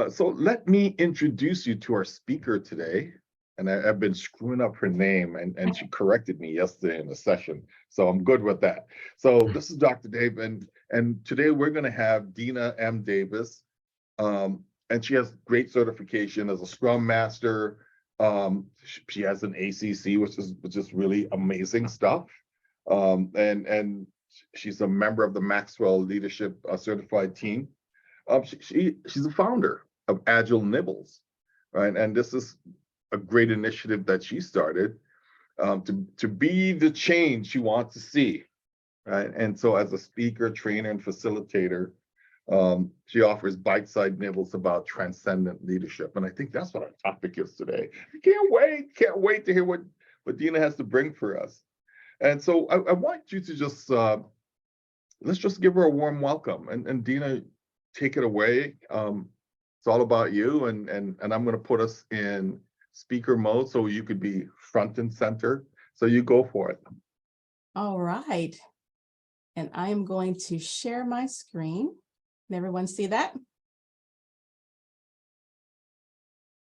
So let me introduce you to our speaker today. And I've been screwing up her name, and she corrected me yesterday in the session. So I'm good with that. So this is Dr. Dave, and today we're going to have Denna M. Davis. And she has great certification as a Scrum Master. She has an ACC, which is really amazing stuff. And she's a member of the Maxwell Leadership Certified Team. She's a founder of Agile Nibbles, right? And this is a great initiative that she started to be the change she wants to see, right? And so as a speaker, trainer, and facilitator, she offers bite-sized nibbles about transcendent leadership. And I think that's what our topic is today. Can't wait to hear what Denna has to bring for us. And so I want you to just, let's just give her a warm welcome. And Denna, take it away. It's all about you, and I'm going to put us in speaker mode so you could be front and center. So you go for it. All right. And I am going to share my screen. Can everyone see that?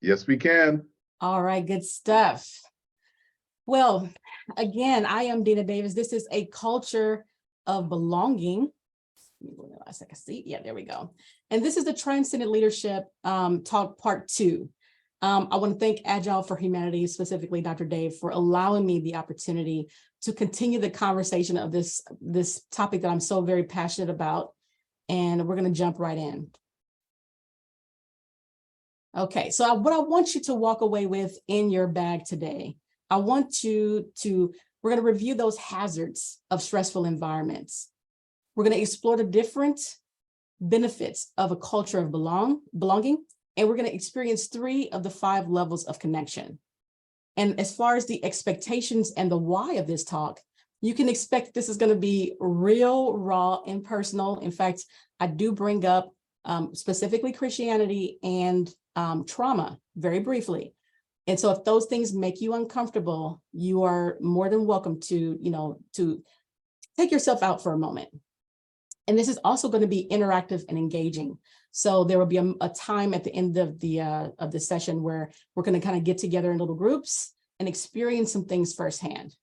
Yes, we can. All right, good stuff. Well, again, I am Denna Davis. This is a culture of belonging. I can see. Yeah, there we go. And this is the Transcendent Leadership talk part 2. I want to thank Agile for Humanity, specifically Dr. Dave, for allowing me the opportunity to continue the conversation of this topic that I'm so very passionate about. And we're going to jump right in. Okay, so what I want you to walk away with in your bag today, I want you to, we're going to review those hazards of stressful environments. We're going to explore the different benefits of a culture of belonging, and we're going to experience 3 of the 5 levels of connection. And as far as the expectations and the why of this talk, you can expect this is going to be real, raw, and personal. In fact, I do bring up specifically Christianity and trauma very briefly. And so if those things make you uncomfortable, you are more than welcome to, to take yourself out for a moment. And this is also going to be interactive and engaging. So there will be a time at the end of the session where we're going to kind of get together in little groups and experience some things firsthand.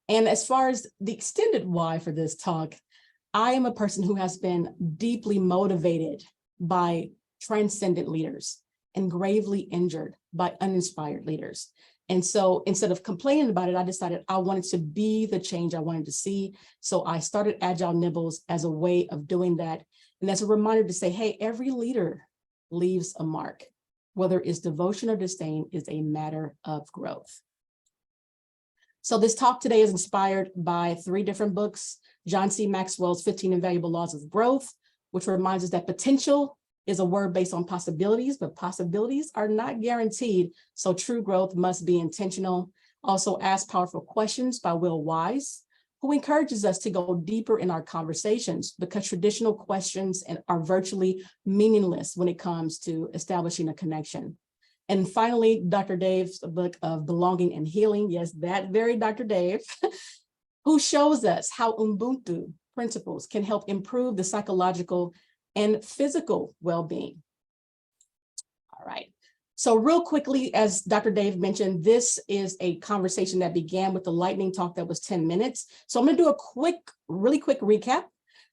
And as far as the extended why for this talk, I am a person who has been deeply motivated by transcendent leaders and gravely injured by uninspired leaders. And so instead of complaining about it, I decided I wanted to be the change I wanted to see. So I started Agile Nibbles as a way of doing that. And as a reminder to say, hey, every leader leaves a mark. Whether it's devotion or disdain is a matter of growth. So this talk today is inspired by 3 different books. John C. Maxwell's 15 Invaluable Laws of Growth, which reminds us that potential is a word based on possibilities, but possibilities are not guaranteed. So true growth must be intentional. Also, Ask Powerful Questions by Will Wise, who encourages us to go deeper in our conversations because traditional questions are virtually meaningless when it comes to establishing a connection. And finally, Dr. Dave's book of Belonging and Healing. Yes, that very Dr. Dave, who shows us how Ubuntu principles can help improve the psychological and physical well-being. All right. So real quickly, as Dr. Dave mentioned, this is a conversation that began with the lightning talk that was 10 minutes. So I'm going to do a really quick recap.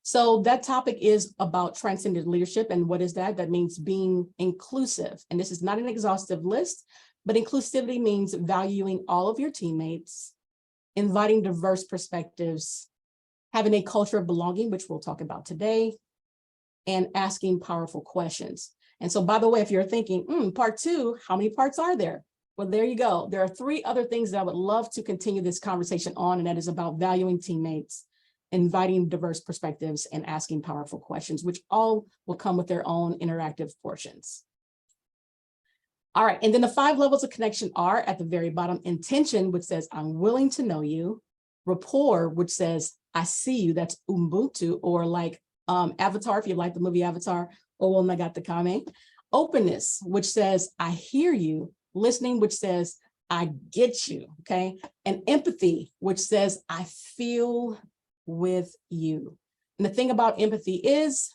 So that topic is about transcendent leadership. And what is that? That means being inclusive. And this is not an exhaustive list, but inclusivity means valuing all of your teammates, inviting diverse perspectives, having a culture of belonging, which we'll talk about today, and asking powerful questions. And so, by the way, if you're thinking, part 2, how many parts are there? Well, there you go. There are 3 other things that I would love to continue this conversation on, and that is about valuing teammates, inviting diverse perspectives, and asking powerful questions, which all will come with their own interactive portions. All right, and then the 5 levels of connection are at the very bottom: intention, which says, I'm willing to know you; rapport, which says, I see you. That's Ubuntu, or like Avatar, if you like the movie Avatar, O Nagatame. Openness, which says, I hear you. Listening, which says, I get you, okay? And empathy, which says, I feel with you. And the thing about empathy is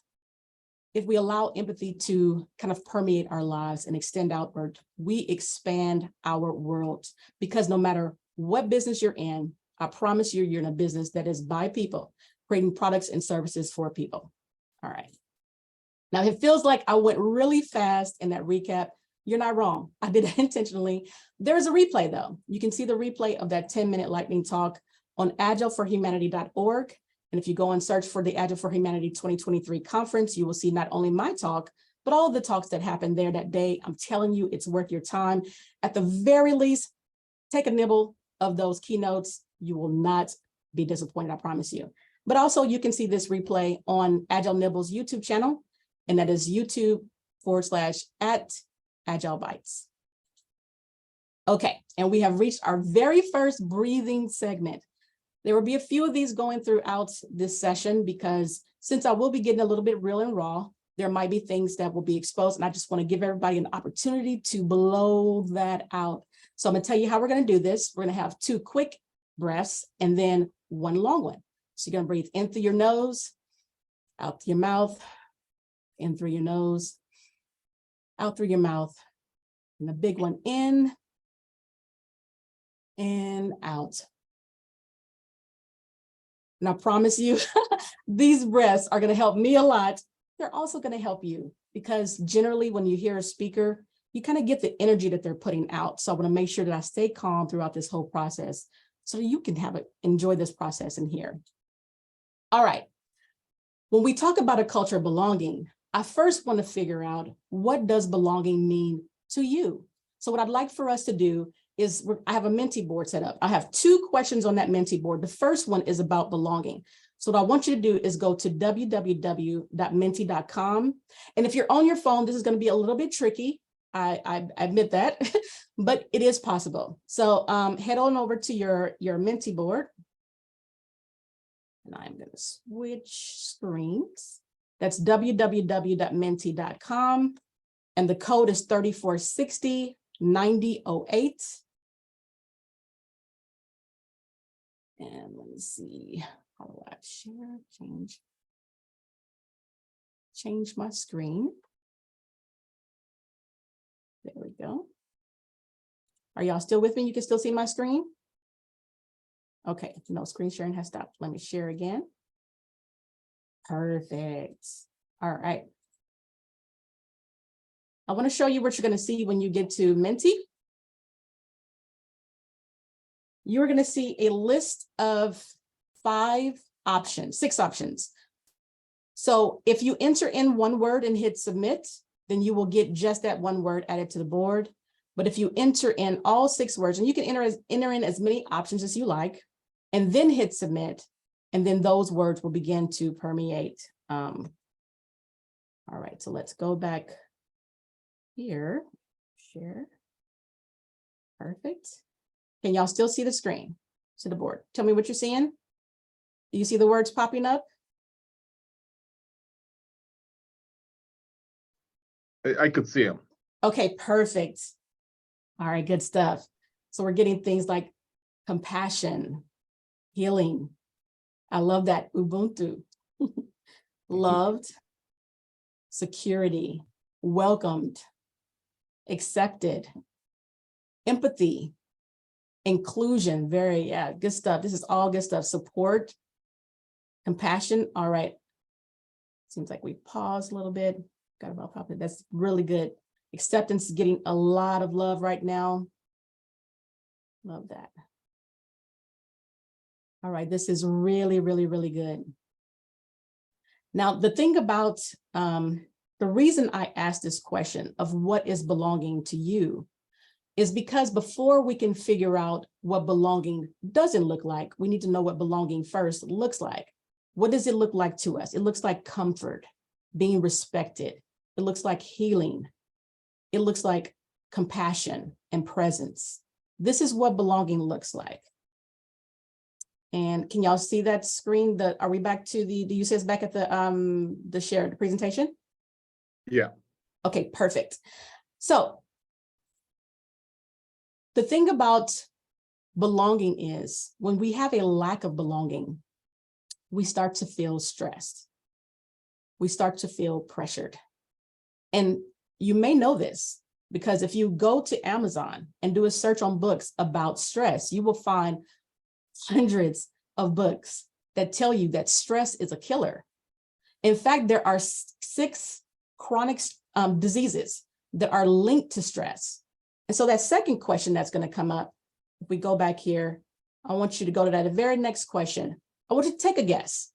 if we allow empathy to kind of permeate our lives and extend outward, we expand our world. Because no matter what business you're in, I promise you, you're in a business that is by people, creating products and services for people. All right. Now, it feels like I went really fast in that recap. You're not wrong. I did that intentionally. There's a replay, though. You can see the replay of that 10-minute lightning talk on agileforhumanity.org. And if you go and search for the Agile for Humanity 2023 conference, you will see not only my talk, but all of the talks that happened there that day. I'm telling you, it's worth your time. At the very least, take a nibble of those keynotes. You will not be disappointed, I promise you. But also, you can see this replay on Agile Nibble's YouTube channel, and that is YouTube.com/@AgileBytes. Okay, and we have reached our very first breathing segment. There will be a few of these going throughout this session because since I will be getting a little bit real and raw, there might be things that will be exposed, and I just want to give everybody an opportunity to blow that out. So I'm going to tell you how we're going to do this. We're going to have 2 quick breaths and then 1 long one. So you're going to breathe in through your nose, out through your mouth, in through your nose, out through your mouth, and the big one in and out. And I promise you, these breaths are going to help me a lot. They're also going to help you because generally when you hear a speaker, you kind of get the energy that they're putting out. So I want to make sure that I stay calm throughout this whole process so you can enjoy this process in here. All right. When we talk about a culture of belonging, I first want to figure out, what does belonging mean to you? So what I'd like for us to do is, I have a Menti board set up. I have 2 questions on that Menti board. The first one is about belonging. So what I want you to do is go to www.menti.com. And if you're on your phone, this is going to be a little bit tricky. I admit that, but it is possible. So head on over to your Menti board. And I'm going to switch screens. That's www.menti.com. And the code is 3460-9008. And let me see, how do I share, change my screen. There we go. Are y'all still with me? You can still see my screen? Okay, no, screen sharing has stopped. Let me share again. Perfect. All right. I want to show you what you're going to see when you get to Menti. You're going to see a list of 6 options. So if you enter in 1 word and hit submit, then you will get just that 1 word added to the board. But if you enter in all 6 words, and you can enter in as many options as you like, and then hit submit, and then those words will begin to permeate. All right, so let's go back here, share. Perfect. Can y'all still see the screen, see the board? Tell me what you're seeing. Do you see the words popping up? I could see them. Okay, perfect. All right, good stuff. So we're getting things like compassion, healing. I love that. Ubuntu. Loved, security, welcomed, accepted, empathy, inclusion, good stuff. This is all good stuff. Support, compassion. All right. Seems like we paused a little bit. Got about probably, that's really good. Acceptance is getting a lot of love right now. Love that. All right, this is really, really, really good. Now, the thing about the reason I asked this question of what is belonging to you is because before we can figure out what belonging doesn't look like, we need to know what belonging first looks like. What does it look like to us? It looks like comfort, being respected. It looks like healing. It looks like compassion and presence. This is what belonging looks like. And can y'all see that screen? Are we back to the you says back at the shared presentation? Yeah. Okay, perfect. So the thing about belonging is when we have a lack of belonging, we start to feel stressed. we start to feel pressured. And you may know this because if you go to Amazon and do a search on books about stress, you will find hundreds of books that tell you that stress is a killer. In fact, there are 6 chronic diseases that are linked to stress. And so that second question that's going to come up, if we go back here, I want you to go to that very next question. I want you to take a guess.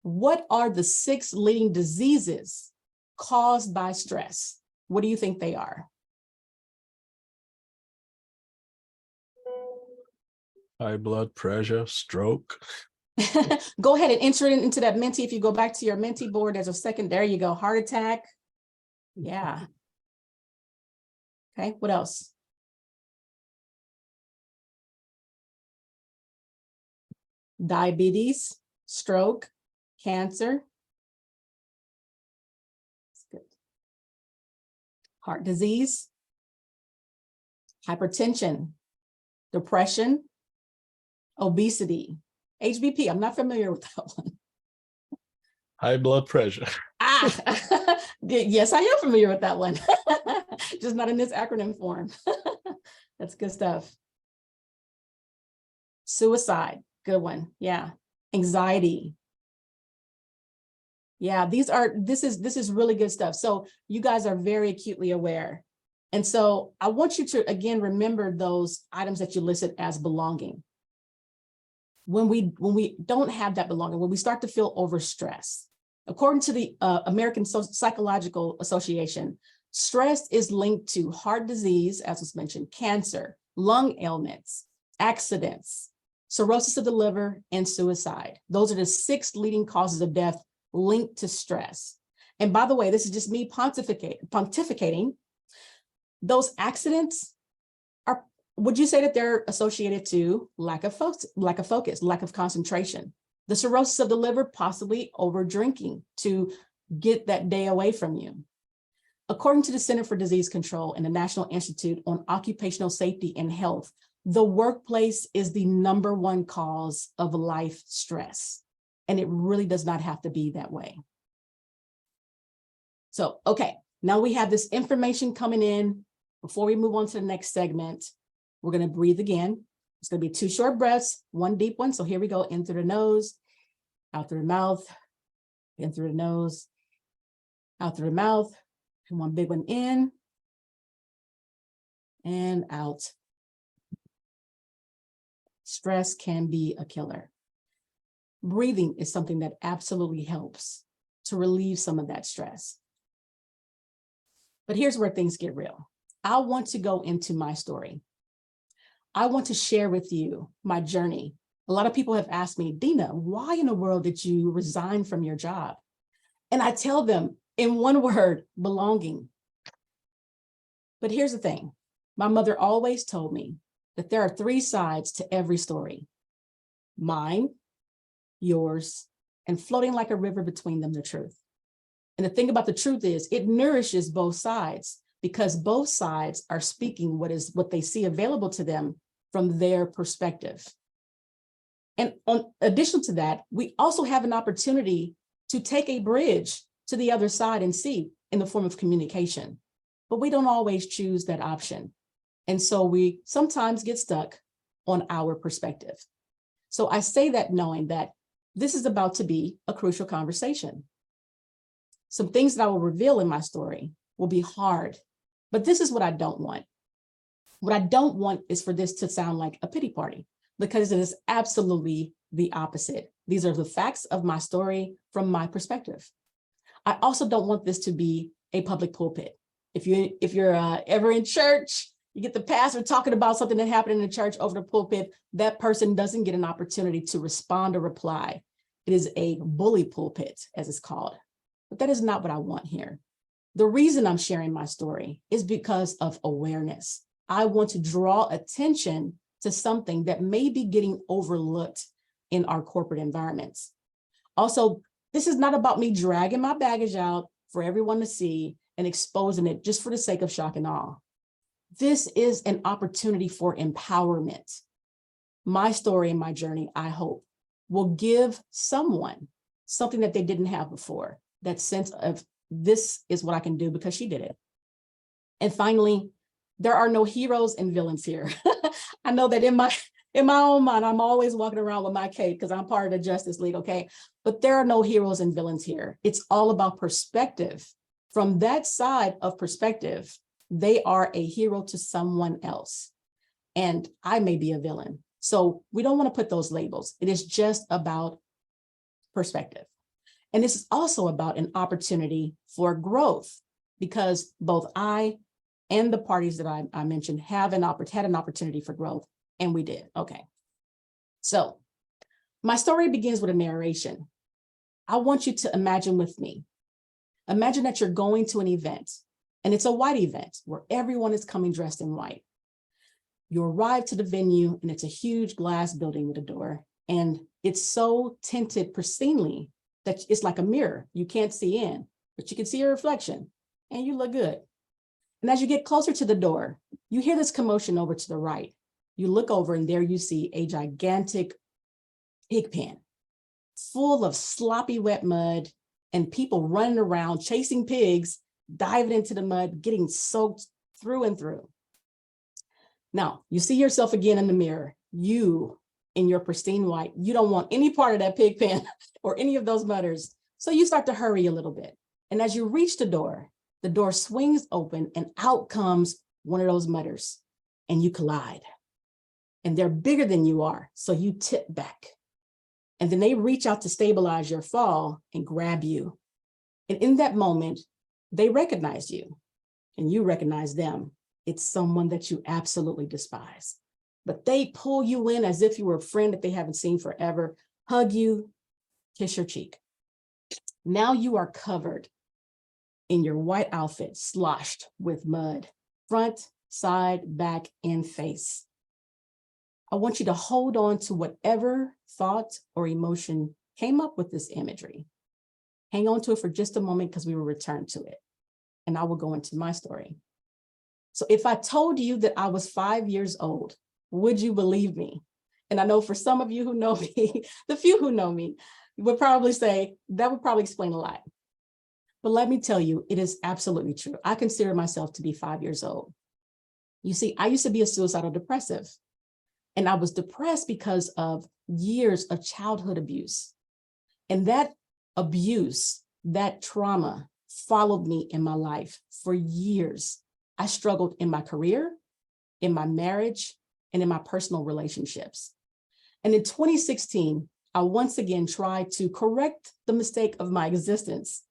What are the 6 leading diseases caused by stress? What do you think they are? High blood pressure, stroke. Go ahead and enter it into that Menti. If you go back to your Menti board, there's a second, there you go, heart attack. Yeah. Okay, what else? Diabetes, stroke, cancer. That's good. Heart disease, hypertension, depression, obesity, HBP. I'm not familiar with that one. High blood pressure. Yes, I am familiar with that one. Just not in this acronym form. That's good stuff. Suicide, good one. Yeah. Anxiety. Yeah, this is really good stuff. So you guys are very acutely aware. And so I want you to, again, remember those items that you listed as belonging. When we don't have that belonging, when we start to feel overstressed, according to the American Psychological Association, stress is linked to heart disease, as was mentioned, cancer, lung ailments, accidents, cirrhosis of the liver, and suicide. Those are the 6 leading causes of death linked to stress. And by the way, this is just me pontificating. Those accidents are, would you say that they're associated to lack of focus, lack of concentration? The cirrhosis of the liver, possibly over drinking to get that day away from you. According to the Center for Disease Control and the National Institute on Occupational Safety and Health, the workplace is the #1 cause of life stress. And it really does not have to be that way. So, okay, now we have this information coming in. Before we move on to the next segment, we're going to breathe again. It's going to be 2 short breaths, 1 deep one. So here we go, in through the nose, out through the mouth, in through the nose, out through the mouth, and 1 big one in and out. Stress can be a killer. Breathing is something that absolutely helps to relieve some of that stress. But here's where things get real. I want to go into my story. I want to share with you my journey. A lot of people have asked me, Denna, why in the world did you resign from your job? And I tell them in one word, belonging. But here's the thing. My mother always told me that there are 3 sides to every story. Mine, yours, and floating like a river between them, the truth. And the thing about the truth is it nourishes both sides because both sides are speaking what they see available to them from their perspective. And in addition to that, we also have an opportunity to take a bridge to the other side and see in the form of communication. But we don't always choose that option. And so we sometimes get stuck on our perspective. So I say that knowing that this is about to be a crucial conversation. Some things that I will reveal in my story will be hard, but this is what I don't want. What I don't want is for this to sound like a pity party, because it is absolutely the opposite. These are the facts of my story from my perspective. I also don't want this to be a public pulpit. If you're ever in church, you get the pastor talking about something that happened in the church over the pulpit, that person doesn't get an opportunity to respond or reply. It is a bully pulpit, as it's called. But that is not what I want here. The reason I'm sharing my story is because of awareness. I want to draw attention to something that may be getting overlooked in our corporate environments. Also, this is not about me dragging my baggage out for everyone to see and exposing it just for the sake of shock and awe. This is an opportunity for empowerment. My story and my journey, I hope, will give someone something that they didn't have before. that sense of this is what I can do because she did it. And finally, there are no heroes and villains here. I know that in my own mind, I'm always walking around with my cape because I'm part of the Justice League, okay? But there are no heroes and villains here. It's all about perspective. From that side of perspective, they are a hero to someone else. And I may be a villain. So we don't want to put those labels. It is just about perspective. And this is also about an opportunity for growth, because both I and the parties that I mentioned had an opportunity for growth, and we did. Okay. So my story begins with a narration. I want you to imagine with me. Imagine that you're going to an event, and it's a white event where everyone is coming dressed in white. You arrive to the venue, and it's a huge glass building with a door, and it's so tinted pristinely that it's like a mirror. You can't see in, but you can see your reflection, and you look good. And as you get closer to the door, you hear this commotion over to the right. You look over, and there you see a gigantic pig pen full of sloppy wet mud and people running around chasing pigs, diving into the mud, getting soaked through and through. Now, you see yourself again in the mirror. You, in your pristine white, you don't want any part of that pig pen or any of those mudders. So you start to hurry a little bit. And as you reach the door swings open, and out comes one of those mudders, and you collide. And they're bigger than you are, so you tip back. And then they reach out to stabilize your fall and grab you. And in that moment, they recognize you, and you recognize them. It's someone that you absolutely despise. But they pull you in as if you were a friend that they haven't seen forever, hug you, kiss your cheek. Now you are covered in your white outfit, sloshed with mud, front, side, back, and face. I want you to hold on to whatever thought or emotion came up with this imagery. Hang on to it for just a moment, because we will return to it. And I will go into my story. So if I told you that I was 5 years old, would you believe me? And I know for some of you who know me, the few who know me, would probably say that would probably explain a lot. But let me tell you, it is absolutely true. I consider myself to be 5 years old. You see, I used to be a suicidal depressive, and I was depressed because of years of childhood abuse. And that abuse, that trauma followed me in my life for years. I struggled in my career, in my marriage, and in my personal relationships. And in 2016, I once again tried to correct the mistake of my existence.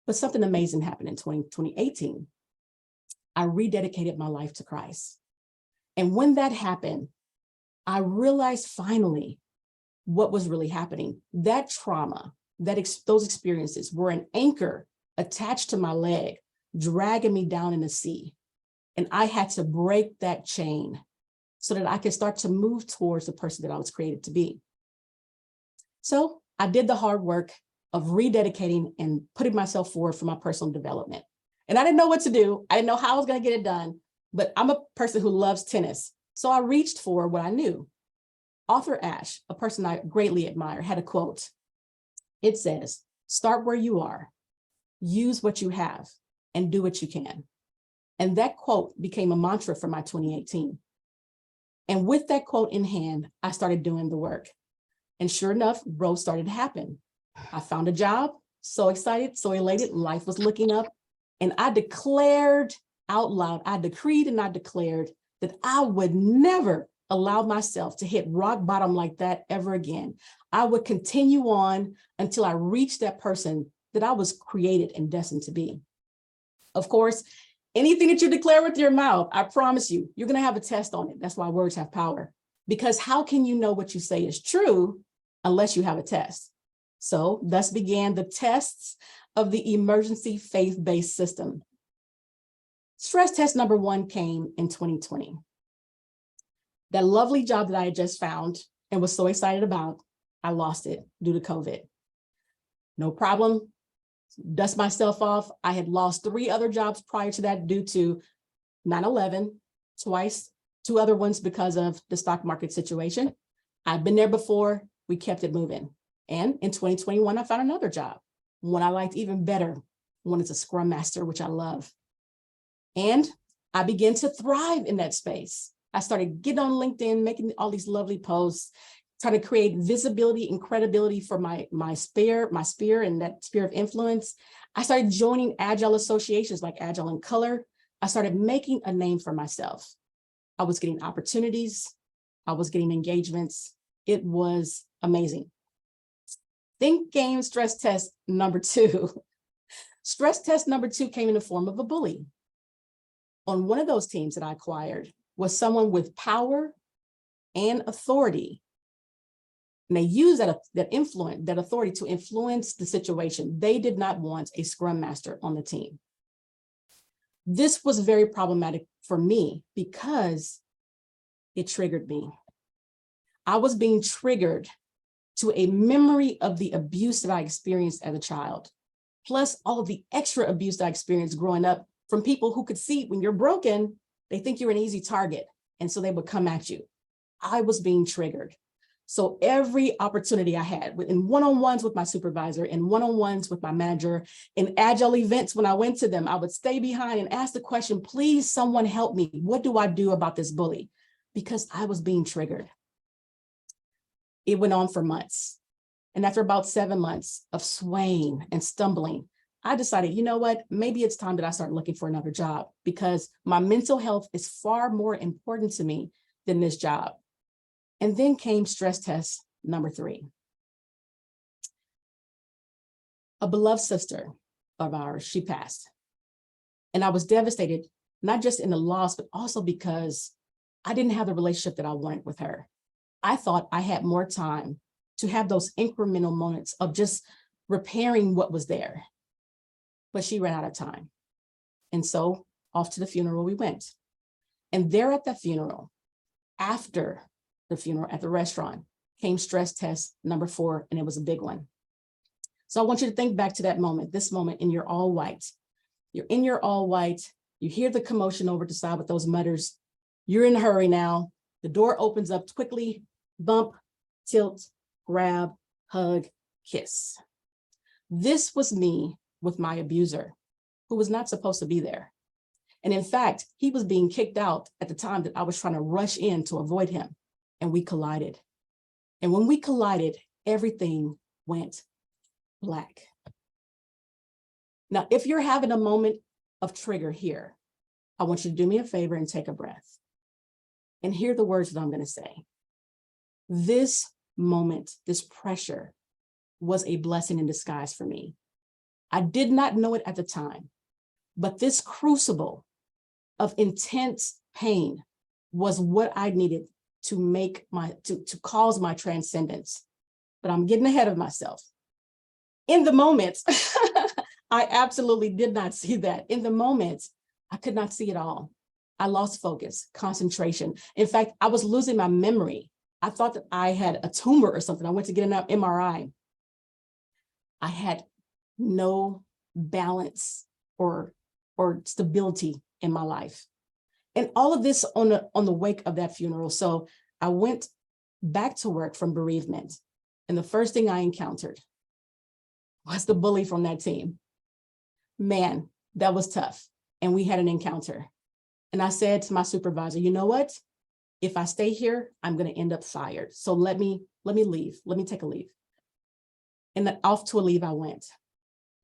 But something amazing happened in 2018. I rededicated my life to Christ. And when that happened, I realized finally what was really happening. That trauma, those experiences were an anchor attached to my leg, dragging me down in the sea. And I had to break that chain so that I could start to move towards the person that I was created to be. So I did the hard work of rededicating and putting myself forward for my personal development. And I didn't know what to do. I didn't know how I was going to get it done, but I'm a person who loves tennis. So I reached for what I knew. Author Ash, a person I greatly admire, had a quote. It says, "Start where you are, use what you have, and do what you can." And that quote became a mantra for my 2018. And with that quote in hand, I started doing the work. And sure enough, growth started to happen. I found a job, so excited, so elated, life was looking up. And I declared out loud, I decreed and I declared that I would never allow myself to hit rock bottom like that ever again. I would continue on until I reached that person that I was created and destined to be. Of course, anything that you declare with your mouth, I promise you, you're going to have a test on it. That's why words have power. Because how can you know what you say is true unless you have a test? So thus began the tests of the emergency faith-based system. Stress test number 1 came in 2020. That lovely job that I had just found and was so excited about, I lost it due to COVID. No problem. Dust myself off. I had lost 3 other jobs prior to that due to 9/11 twice, 2 other ones because of the stock market situation. I've been there before. We kept it moving. And in 2021, I found another job. One I liked even better, one is a Scrum Master, which I love. And I began to thrive in that space. I started getting on LinkedIn, making all these lovely posts, trying to create visibility and credibility for my sphere and that sphere of influence. I started joining Agile associations like Agile in Color. I started making a name for myself. I was getting opportunities. I was getting engagements. It was amazing. Then came stress test number 2. Stress test number 2 came in the form of a bully. On one of those teams that I acquired was someone with power and authority. And they used that authority to influence the situation. They did not want a Scrum Master on the team. This was very problematic for me because it triggered me. I was being triggered to a memory of the abuse that I experienced as a child, plus all of the extra abuse that I experienced growing up from people who could see when you're broken, they think you're an easy target. And so they would come at you. I was being triggered. So every opportunity I had in one-on-ones with my supervisor, in one-on-ones with my manager, in Agile events, when I went to them, I would stay behind and ask the question, please, someone help me. What do I do about this bully? Because I was being triggered. It went on for months. And after about 7 months of swaying and stumbling, I decided, you know what, maybe it's time that I start looking for another job because my mental health is far more important to me than this job. And then came stress test number 3. A beloved sister of ours, she passed. And I was devastated, not just in the loss, but also because I didn't have the relationship that I wanted with her. I thought I had more time to have those incremental moments of just repairing what was there. But she ran out of time. And so off to the funeral we went. And there at the funeral, after the funeral at the restaurant, came stress test number 4, and it was a big one. So I want you to think back to that moment, this moment in your all white. You're in your all white, you hear the commotion over the side with those mutters. You're in a hurry now. The door opens up quickly, bump, tilt, grab, hug, kiss. This was me with my abuser, who was not supposed to be there. And in fact, he was being kicked out at the time that I was trying to rush in to avoid him. And we collided. And when we collided, everything went black. Now, if you're having a moment of trigger here, I want you to do me a favor and take a breath and hear the words that I'm going to say. This moment, this pressure was a blessing in disguise for me. I did not know it at the time, but this crucible of intense pain was what I needed to make to cause my transcendence. But I'm getting ahead of myself. In the moment, I absolutely did not see that. In the moment, I could not see it all. I lost focus, concentration. In fact, I was losing my memory. I thought that I had a tumor or something. I went to get an MRI. I had no balance or stability in my life. And all of this on the wake of that funeral. So I went back to work from bereavement. And the first thing I encountered was the bully from that team. Man, that was tough. And we had an encounter. And I said to my supervisor, you know what? If I stay here, I'm going to end up fired. So let me leave. Let me take a leave. And then off to a leave I went.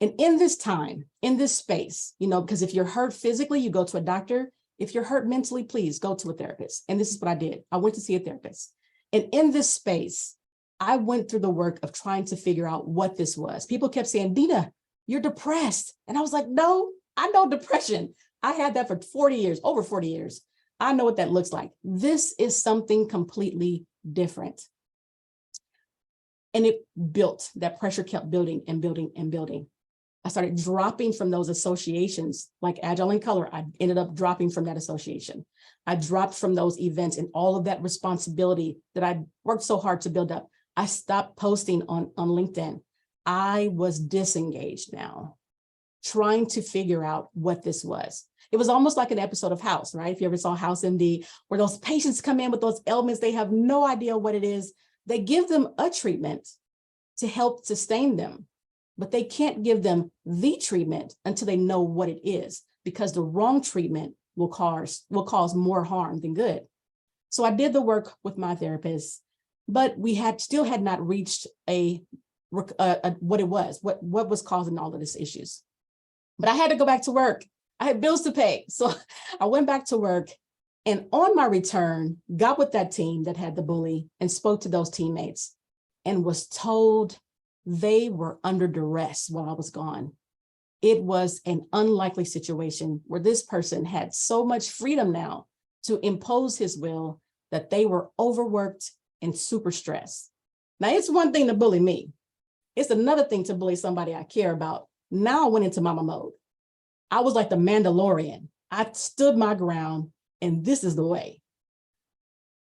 And in this time, in this space, because if you're hurt physically, you go to a doctor. If you're hurt mentally, please go to a therapist. And this is what I did. I went to see a therapist. And in this space, I went through the work of trying to figure out what this was. People kept saying, Denna, you're depressed. And I was like, no, I know depression. I had that for 40 years, over 40 years. I know what that looks like. This is something completely different. And it built, that pressure kept building and building and building. I started dropping from those associations like Agile in Color. I ended up dropping from that association. I dropped from those events and all of that responsibility that I worked so hard to build up. I stopped posting on LinkedIn. I was disengaged now, trying to figure out what this was. It was almost like an episode of House, right? If you ever saw House MD, where those patients come in with those ailments, they have no idea what it is. They give them a treatment to help sustain them. but they can't give them the treatment until they know what it is, because the wrong treatment will cause more harm than good. So I did the work with my therapist, but we still had not reached what was causing all of these issues. But I had to go back to work. I had bills to pay. So I went back to work, and on my return, got with that team that had the bully and spoke to those teammates and was told they were under duress while I was gone. It was an unlikely situation where this person had so much freedom now to impose his will that they were overworked and super stressed. Now, it's one thing to bully me. It's another thing to bully somebody I care about. Now I went into mama mode. I was like the Mandalorian. I stood my ground, and this is the way.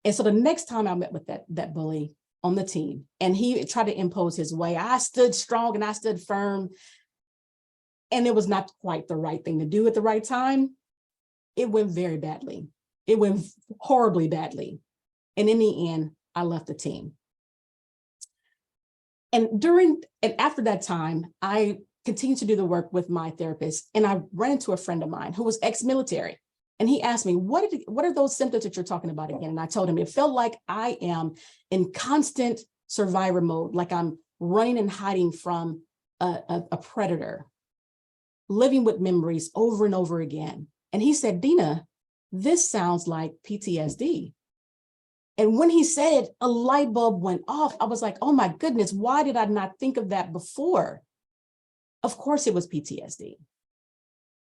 And so the next time I met with that bully on the team, and he tried to impose his way, I stood strong and I stood firm. And it was not quite the right thing to do at the right time. It went very badly. It went horribly badly. And in the end, I left the team. And after that time, I continued to do the work with my therapist. And I ran into a friend of mine who was ex-military. And he asked me, what are those symptoms that you're talking about again? And I told him, it felt like I am in constant survivor mode, like I'm running and hiding from a predator, living with memories over and over again. And he said, Denna, this sounds like PTSD. And when he said it, a light bulb went off. I was like, oh my goodness, why did I not think of that before? Of course it was PTSD.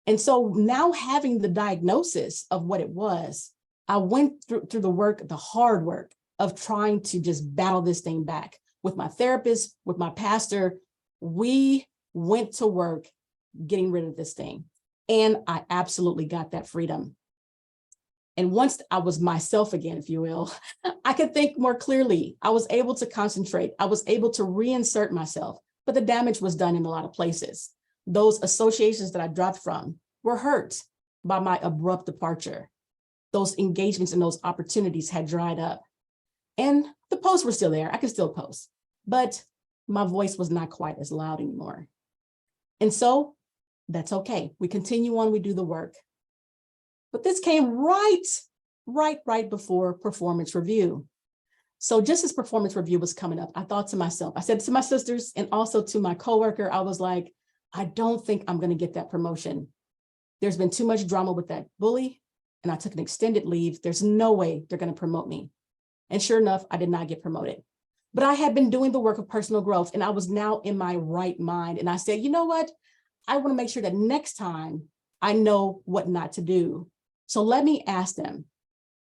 And so now, having the diagnosis of what it was, I went through the hard work of trying to just battle this thing back with my therapist, with my pastor. We went to work getting rid of this thing. And I absolutely got that freedom. And once I was myself again, if you will, I could think more clearly. I was able to concentrate. I was able to reinsert myself, but the damage was done in a lot of places. Those associations that I dropped from were hurt by my abrupt departure. Those engagements and those opportunities had dried up. And the posts were still there. I could still post, but my voice was not quite as loud anymore. And so that's okay. We continue on, we do the work. But this came right before performance review. So just as performance review was coming up, I thought to myself, I said to my sisters and also to my coworker, I was like, I don't think I'm going to get that promotion. There's been too much drama with that bully, and I took an extended leave. There's no way they're going to promote me. And sure enough, I did not get promoted. But I had been doing the work of personal growth, and I was now in my right mind. And I said, you know what? I want to make sure that next time I know what not to do. So let me ask them,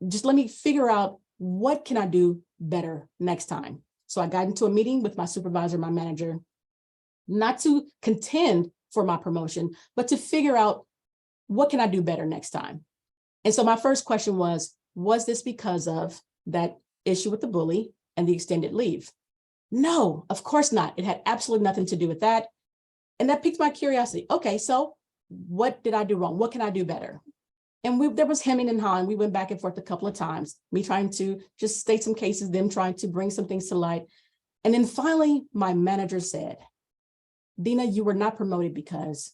just let me figure out what can I do better next time. So I got into a meeting with my supervisor, my manager, not to contend for my promotion, but to figure out what can I do better next time. And so my first question was this because of that issue with the bully and the extended leave? No, of course not. It had absolutely nothing to do with that. And that piqued my curiosity. Okay, so what did I do wrong? What can I do better? And there was hemming and hawing. We went back and forth a couple of times, me trying to just state some cases, them trying to bring some things to light. And then finally, my manager said, Denna, you were not promoted because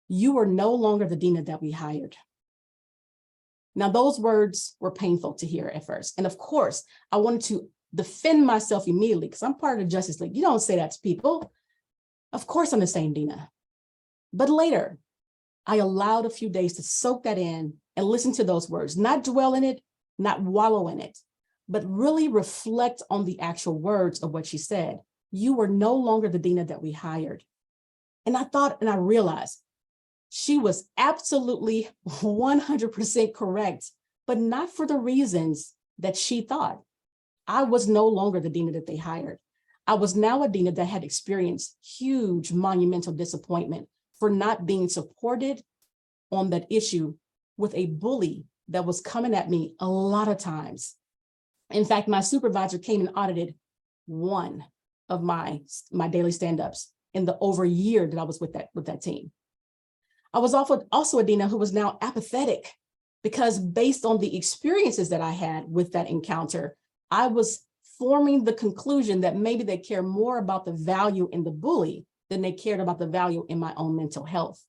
you were no longer the Denna that we hired. Now, those words were painful to hear at first. And of course, I wanted to defend myself immediately because I'm part of the Justice League. You don't say that to people. Of course, I'm the same Denna. But later, I allowed a few days to soak that in and listen to those words, not dwell in it, not wallow in it, but really reflect on the actual words of what she said. You were no longer the Denna that we hired. And I thought, and I realized she was absolutely 100% correct, but not for the reasons that she thought. I was no longer the Denna that they hired. I was now a Denna that had experienced huge monumental disappointment for not being supported on that issue with a bully that was coming at me a lot of times. In fact, my supervisor came and audited one of my daily stand-ups in the over a year that I was with that team. I was also a Denna who was now apathetic because based on the experiences that I had with that encounter, I was forming the conclusion that maybe they care more about the value in the bully than they cared about the value in my own mental health.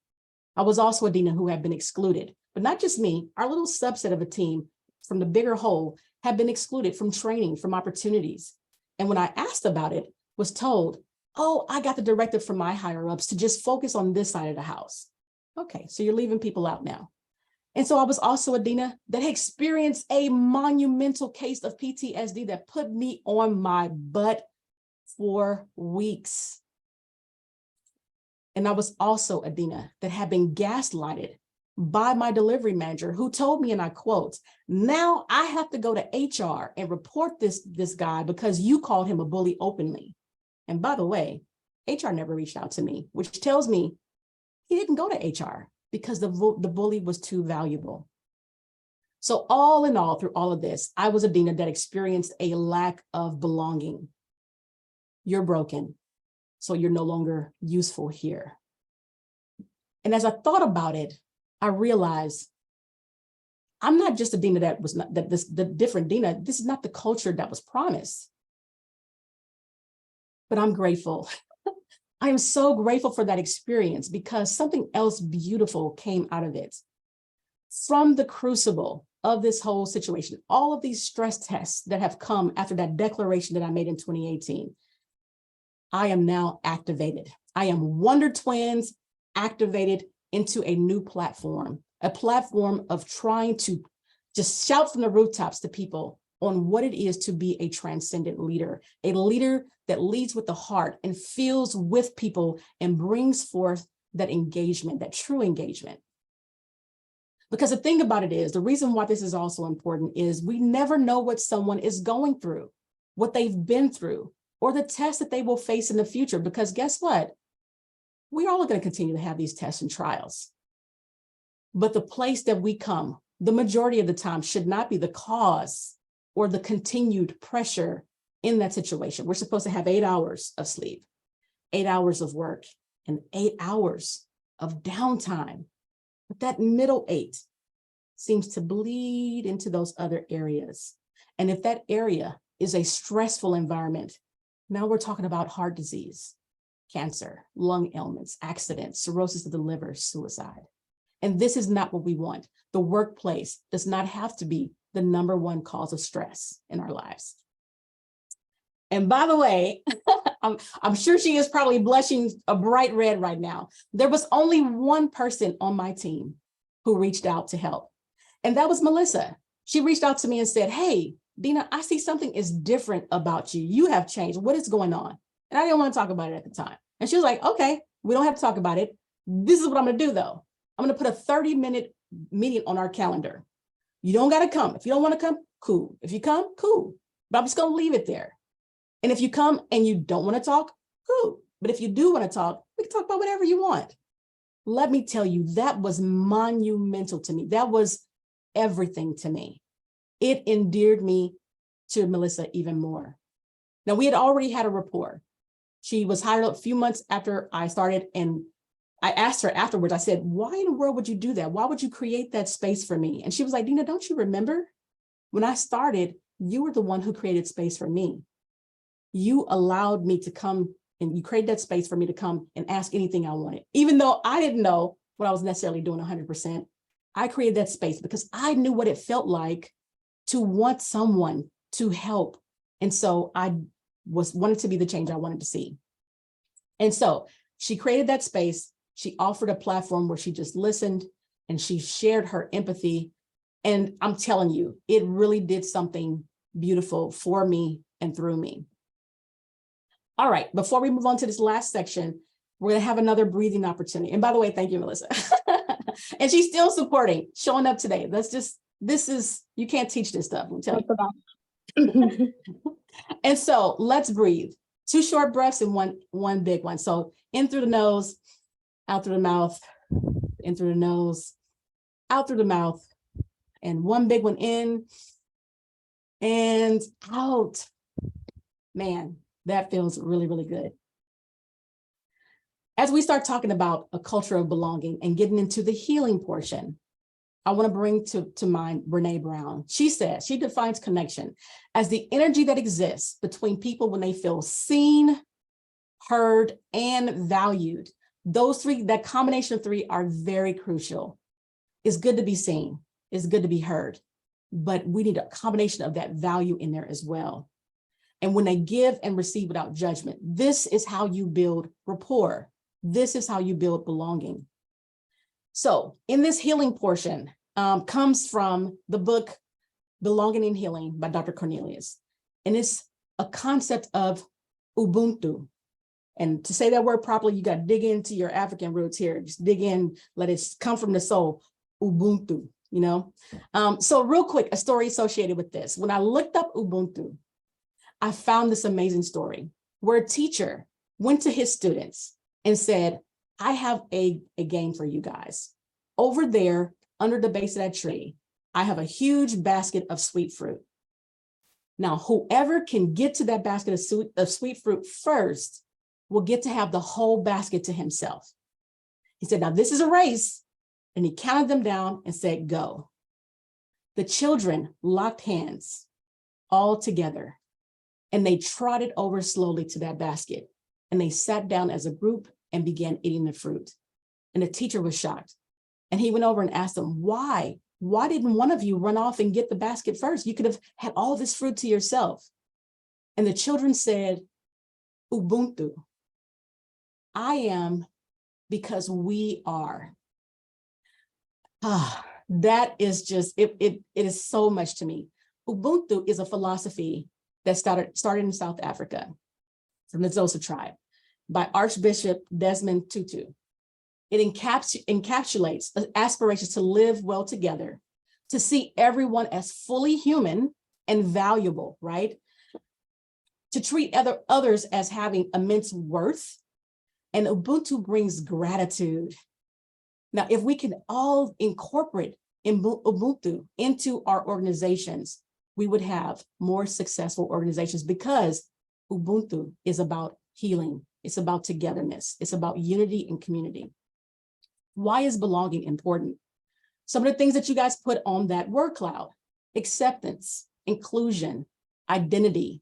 I was also a Dina who had been excluded, but not just me, our little subset of a team from the bigger whole had been excluded from training, from opportunities. And when I asked about it, was told, oh, I got the directive from my higher ups to just focus on this side of the house. Okay, so you're leaving people out now. And so I was also a Dina that had experienced a monumental case of PTSD that put me on my butt for weeks. And I was also a Dina that had been gaslighted by my delivery manager, who told me, and I quote, now I have to go to HR and report this guy because you called him a bully openly. And by the way, HR never reached out to me, which tells me he didn't go to HR because the bully was too valuable. So all in all, through all of this, I was a Dina that experienced a lack of belonging. You're broken, so you're no longer useful here. And as I thought about it, I realized I'm not just a Dina that was not the different Dina. This is not the culture that was promised. But I'm grateful. I am so grateful for that experience because something else beautiful came out of it. From the crucible of this whole situation, all of these stress tests that have come after that declaration that I made in 2018, I am now activated. I am Wonder Twins activated into a new platform, a platform of trying to just shout from the rooftops to people on what it is to be a transcendent leader, a leader that leads with the heart and feels with people and brings forth that engagement, that true engagement. Because the thing about it is, the reason why this is also important is we never know what someone is going through, what they've been through, or the tests that they will face in the future. Because guess what? We're all going to continue to have these tests and trials. But the place that we come, the majority of the time, should not be the cause or the continued pressure in that situation. We're supposed to have 8 hours of sleep, 8 hours of work, and 8 hours of downtime. But that middle 8 seems to bleed into those other areas. And if that area is a stressful environment, now we're talking about heart disease, cancer, lung ailments, accidents, cirrhosis of the liver, suicide. And this is not what we want. The workplace does not have to be the #1 cause of stress in our lives. And by the way, I'm sure she is probably blushing a bright red right now. There was only one person on my team who reached out to help. And that was Melissa. She reached out to me and said, hey, Dina, I see something is different about you. You have changed. What is going on? And I didn't want to talk about it at the time. And she was like, okay, we don't have to talk about it. This is what I'm going to do, though. I'm going to put a 30-minute meeting on our calendar. You don't got to come. If you don't want to come, cool. If you come, cool. But I'm just going to leave it there. And if you come and you don't want to talk, cool. But if you do want to talk, we can talk about whatever you want. Let me tell you, that was monumental to me. That was everything to me. It endeared me to Melissa even more. Now, we had already had a rapport. She was hired a few months after I started, and I asked her afterwards, I said, why in the world would you do that? Why would you create that space for me? And she was like, Dina, don't you remember? When I started, you were the one who created space for me. You allowed me to come and you created that space for me to come and ask anything I wanted. Even though I didn't know what I was necessarily doing 100%, I created that space because I knew what it felt like to want someone to help. And so I wanted to be the change I wanted to see. And so she created that space. She offered a platform where she just listened and she shared her empathy. And I'm telling you, it really did something beautiful for me and through me. All right, before we move on to this last section, we're going to have another breathing opportunity. And by the way, thank you, Melissa. And she's still supporting, showing up today. You can't teach this stuff, I'm telling you. And so let's breathe. 2 short breaths and one big one. So in through the nose, out through the mouth, in through the nose, out through the mouth, and one big one in and out. Man, that feels really, really good. As we start talking about a culture of belonging and getting into the healing portion, I want to bring to mind Brene Brown. She says, she defines connection as the energy that exists between people when they feel seen, heard, and valued. Those three, that combination of three are very crucial. It's good to be seen. It's good to be heard, but we need a combination of that value in there as well. And when they give and receive without judgment, this is how you build rapport. This is how you build belonging. So in this healing portion comes from the book, Belonging and Healing by Dr. Cornelius. And it's a concept of Ubuntu. And to say that word properly, you got to dig into your African roots here. Just dig in, let it come from the soul, Ubuntu, you know? So real quick, a story associated with this. When I looked up Ubuntu, I found this amazing story where a teacher went to his students and said, I have a game for you guys. Over there, under the base of that tree, I have a huge basket of sweet fruit. Now, whoever can get to that basket of sweet fruit first will get to have the whole basket to himself. He said, now this is a race. And he counted them down and said, go. The children locked hands all together and they trotted over slowly to that basket. And they sat down as a group and began eating the fruit. And the teacher was shocked. And he went over and asked them, why? Why didn't one of you run off and get the basket first? You could have had all this fruit to yourself. And the children said, Ubuntu. I am because we are. That is just, it is so much to me. Ubuntu is a philosophy that started in South Africa from the Xhosa tribe by Archbishop Desmond Tutu. It encapsulates aspirations to live well together, to see everyone as fully human and valuable, right? To treat others as having immense worth. And Ubuntu brings gratitude. Now, if we can all incorporate Ubuntu into our organizations, we would have more successful organizations because Ubuntu is about healing. It's about togetherness. It's about unity and community. Why is belonging important? Some of the things that you guys put on that word cloud: acceptance, inclusion, identity.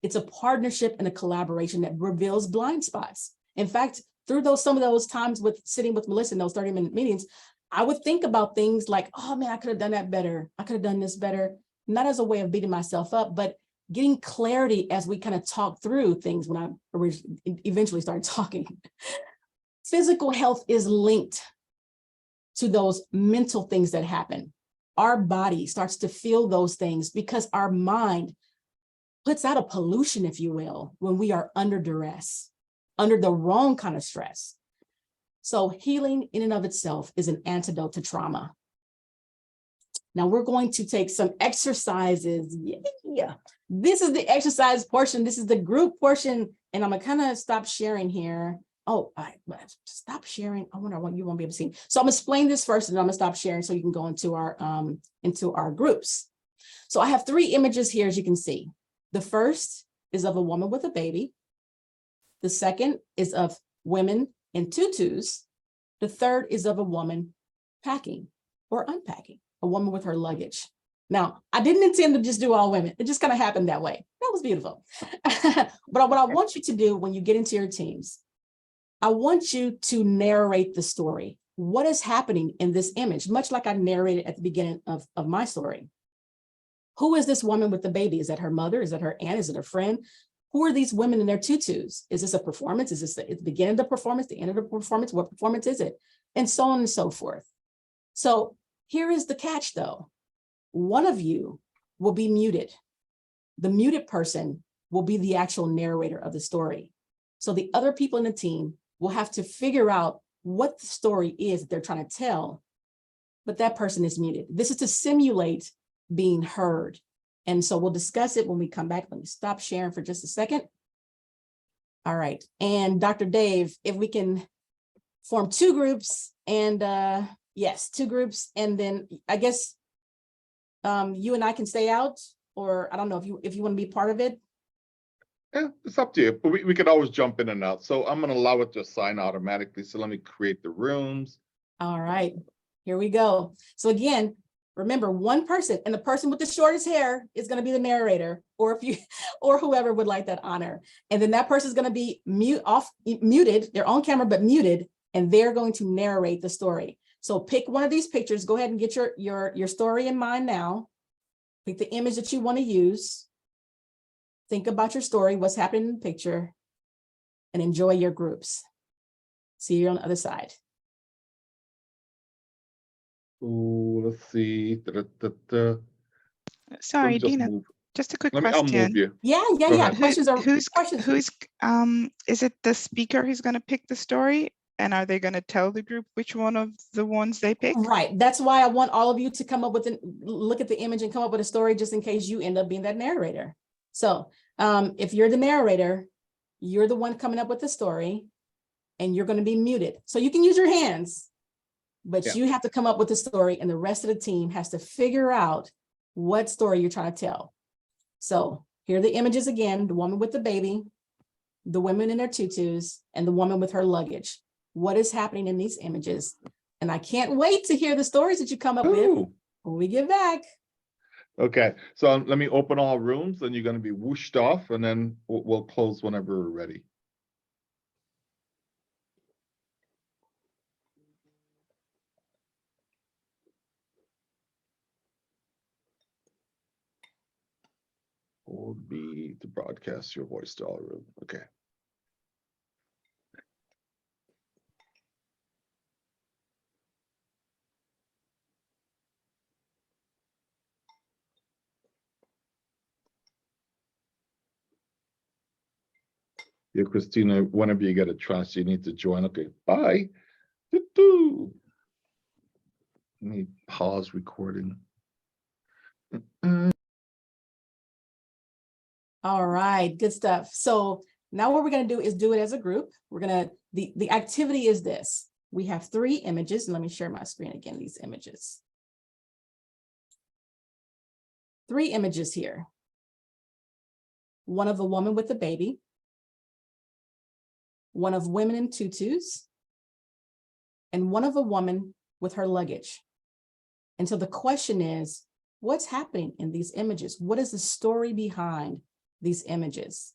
It's a partnership and a collaboration that reveals blind spots. In fact, through some of those times with sitting with Melissa in those 30-minute meetings, I would think about things like, oh man, I could have done that better. I could have done this better. Not as a way of beating myself up, but getting clarity as we kind of talk through things when I eventually started talking. Physical health is linked to those mental things that happen. Our body starts to feel those things because our mind puts out a pollution, if you will, when we are under duress, under the wrong kind of stress. So healing in and of itself is an antidote to trauma. Now we're going to take some exercises. Yeah. This is the exercise portion. This is the group portion. And I'm gonna kind of stop sharing here. Oh, all right, stop sharing. I wonder what you won't be able to see. So I'm gonna explain this first and I'm gonna stop sharing so you can go into our groups. So I have 3 images here, as you can see. The first is of a woman with a baby. The second is of women in tutus. The third is of a woman packing or unpacking, a woman with her luggage. Now, I didn't intend to just do all women. It just kind of happened that way. That was beautiful. But what I want you to do when you get into your teams, I want you to narrate the story. What is happening in this image? Much like I narrated at the beginning of my story. Who is this woman with the baby? Is that her mother? Is that her aunt? Is it a friend? Who are these women in their tutus? Is this a performance? Is this the beginning of the performance, the end of the performance? What performance is it? And so on and so forth. So here is the catch though. One of you will be muted. The muted person will be the actual narrator of the story. So the other people in the team will have to figure out what the story is that they're trying to tell, but that person is muted. This is to simulate being heard. And so we'll discuss it when we come back. Let me stop sharing for just a second. All right. And Dr. Dave, if we can form 2 groups and yes, 2 groups. And then I guess you and I can stay out, or I don't know if you want to be part of it. Yeah, it's up to you, but we could always jump in and out. So I'm going to allow it to assign automatically. So let me create the rooms. All right. Here we go. So again, remember one person, and the person with the shortest hair is going to be the narrator, or if you, or whoever would like that honor. And then that person is going to be muted, they're on camera, but muted, and they're going to narrate the story. So pick one of these pictures, go ahead and get your story in mind now. Pick the image that you want to use. Think about your story, what's happening in the picture, and enjoy your groups. See you on the other side. Ooh, let's see. Sorry, Just Dina, move. just a quick I'll move question. you. Yeah. Go ahead. Questions are Who's questions. is it the speaker who's going to pick the story? And are they going to tell the group which one of the ones they pick? Right. That's why I want all of you to come up with look at the image and come up with a story, just in case you end up being that narrator. So if you're the narrator, you're the one coming up with the story, and you're going to be muted. So you can use your hands, but you have to come up with the story, and the rest of the team has to figure out what story you're trying to tell. So here are the images again: the woman with the baby, the women in their tutus, and the woman with her luggage. What is happening in these images? And I can't wait to hear the stories that you come up with when we get back. Okay, so let me open all rooms, and you're going to be whooshed off, and then we'll close whenever we're ready. Hold B to broadcast your voice to all room. Okay. Yeah, Christina, whenever you get a chance, you need to join. Okay, bye. Doo-doo. Let me pause recording. All right, good stuff. So now what we're going to do is do it as a group. We're going to, the activity is this. We have 3 images, and let me share my screen again, these images. 3 images here. One of the woman with the baby, one of women in tutus, and one of a woman with her luggage. And so the question is, what's happening in these images? What is the story behind these images?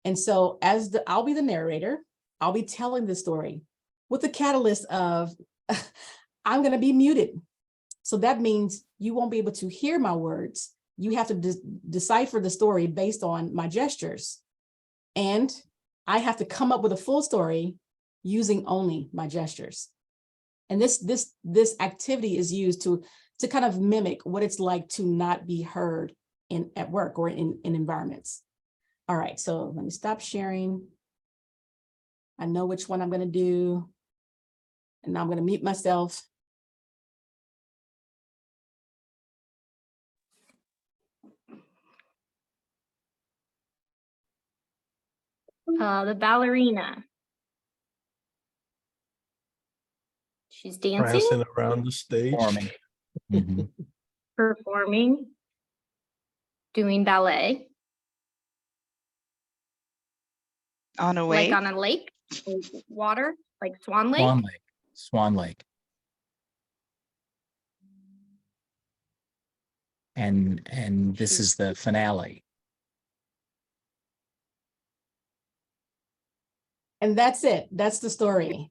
And so I'll be the narrator, I'll be telling the story with the catalyst of I'm going to be muted. So that means you won't be able to hear my words. You have to decipher the story based on my gestures. And I have to come up with a full story using only my gestures. And this activity is used to kind of mimic what it's like to not be heard at work or in environments. All right, so let me stop sharing. I know which one I'm going to do. And now I'm going to mute myself. The ballerina. She's dancing, Prancing around the stage. Performing. performing, doing ballet, On a like way. on a lake, water, like Swan Lake. Swan Lake. Swan Lake. And this is the finale. And that's it. That's the story.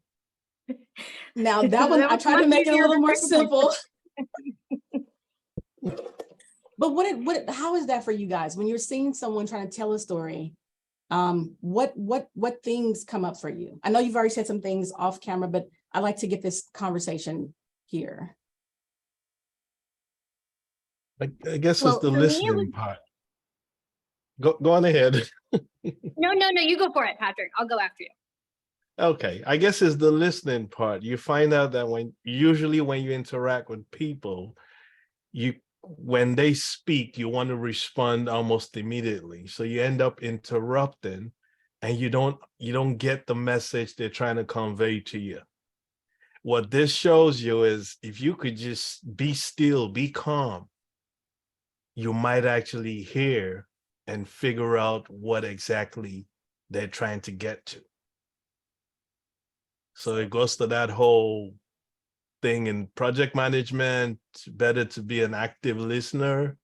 Now that That one, I was tried to much make it a easier little than more second one. simple. But how is that for you guys? When you're seeing someone trying to tell a story, what things come up for you? I know you've already said some things off camera, but I'd like to get this conversation here. I guess Well, it's the for me, it listening was- part. Go on ahead. No, you go for it, Patrick. I'll go after you. Okay, I guess it's the listening part. You find out that usually when you interact with people, when they speak, you want to respond almost immediately. So you end up interrupting, and you don't get the message they're trying to convey to you. What this shows you is if you could just be still, be calm, you might actually hear and figure out what exactly they're trying to get to. So it goes to that whole thing in project management, better to be an active listener.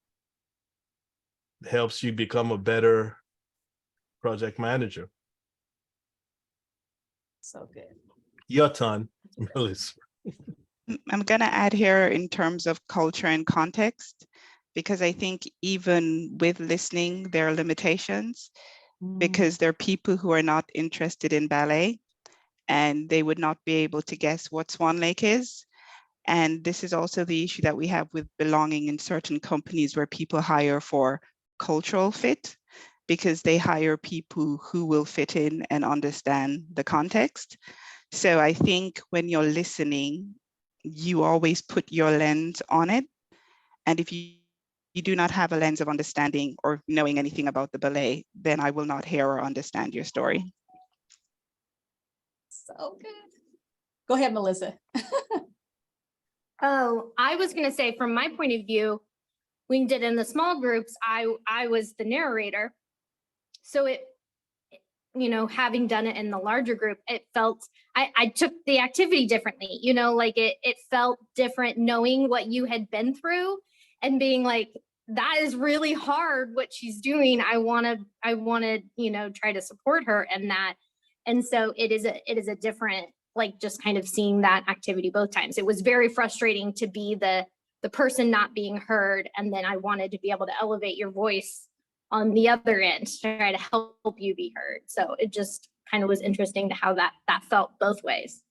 Helps you become a better project manager. So good. Your turn, Melissa. I'm going to add here in terms of culture and context, because I think even with listening, there are limitations, because there are people who are not interested in ballet and they would not be able to guess what Swan Lake is. And this is also the issue that we have with belonging in certain companies where people hire for cultural fit, because they hire people who will fit in and understand the context. So I think when you're listening, you always put your lens on it. And if you do not have a lens of understanding or knowing anything about the ballet, then I will not hear or understand your story. So good. Go ahead, Melissa. Oh, I was going to say, from my point of view, we did in the small groups, I was the narrator. So it, you know, having done it in the larger group, it felt, I took the activity differently, you know, like it felt different knowing what you had been through and being like, that is really hard what she's doing. I want to, you know, try to support her in that. And so it is a different, like, just kind of seeing that activity both times. It was very frustrating to be the person not being heard. And then I wanted to be able to elevate your voice on the other end to try to help you be heard. So it just kind of was interesting to how that felt both ways.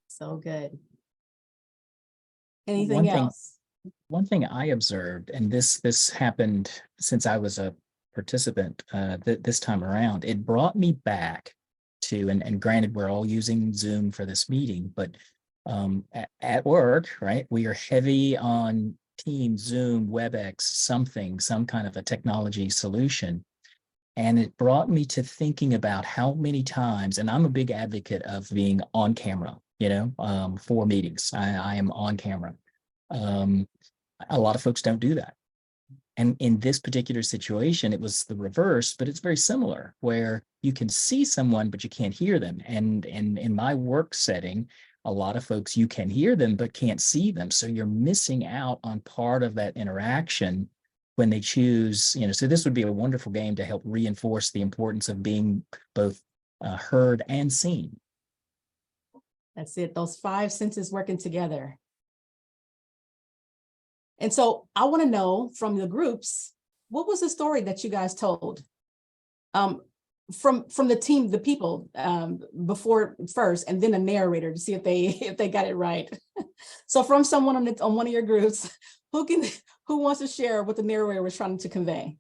So good. Anything else? One thing I observed, and this happened since I was a participant this time around, it brought me back to, and granted, we're all using Zoom for this meeting, but at work, right, we are heavy on Teams, Zoom, WebEx, some kind of a technology solution. And it brought me to thinking about how many times, and I'm a big advocate of being on camera, you know, for meetings. I am on camera. A lot of folks don't do that. And in this particular situation, it was the reverse, but it's very similar, where you can see someone, but you can't hear them. And in my work setting, a lot of folks, you can hear them, but can't see them. So you're missing out on part of that interaction when they choose, you know, so this would be a wonderful game to help reinforce the importance of being both heard and seen. That's it. Those 5 senses working together. And so I want to know from the groups, what was the story that you guys told from the team, the people before first, and then a narrator to see if they got it right. So from someone on one of your groups, who wants to share what the narrator was trying to convey?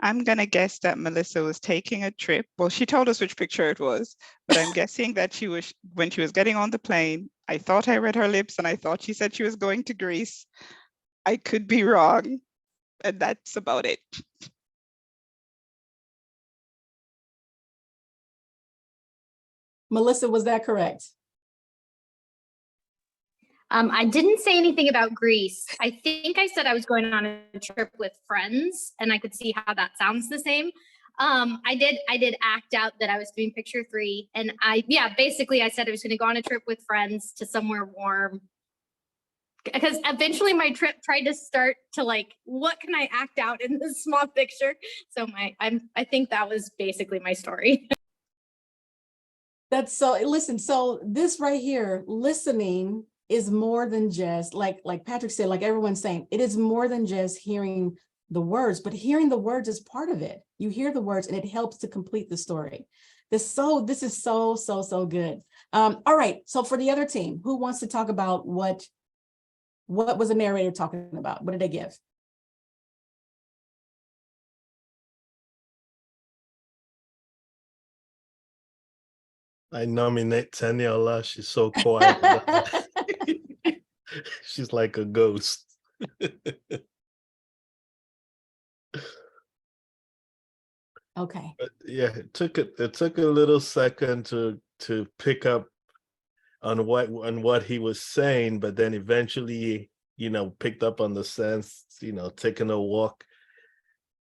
I'm going to guess that Melissa was taking a trip. Well, she told us which picture it was, but I'm guessing that she was, when she was getting on the plane, I thought I read her lips and I thought she said she was going to Greece. I could be wrong, and that's about it. Melissa, was that correct? I didn't say anything about Greece. I think I said I was going on a trip with friends, and I could see how that sounds the same. I did act out that I was doing picture 3, and basically I said I was going to go on a trip with friends to somewhere warm, because eventually my trip tried to start to, like, what can I act out in this small picture? So I think that was basically my story. That's so, listen, so this right here, listening is more than just, like Patrick said, like everyone's saying, it is more than just hearing the words, but hearing the words is part of it. You hear the words and it helps to complete the story. This is so good. All right, so for the other team, who wants to talk about what was the narrator talking about? What did they give? I nominate Taniola. She's so quiet. She's like a ghost. Okay. But yeah, it took a little second to pick up on what he was saying, but then eventually, you know, picked up on the sense, you know, taking a walk,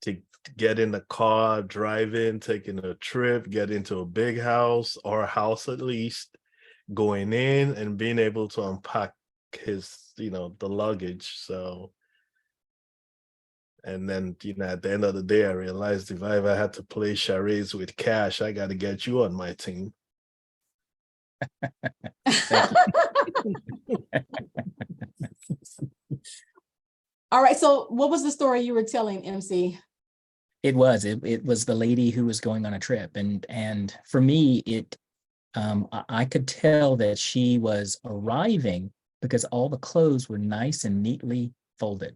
to get in the car, drive in, taking a trip, get into a big house or a house at least, going in and being able to unpack his, the luggage. So, and then, at the end of the day, I realized if I ever had to play charades with cash, I got to get you on my team. Thank you. All right. So what was the story you were telling, MC? It was the lady who was going on a trip, and for me, I could tell that she was arriving because all the clothes were nice and neatly folded.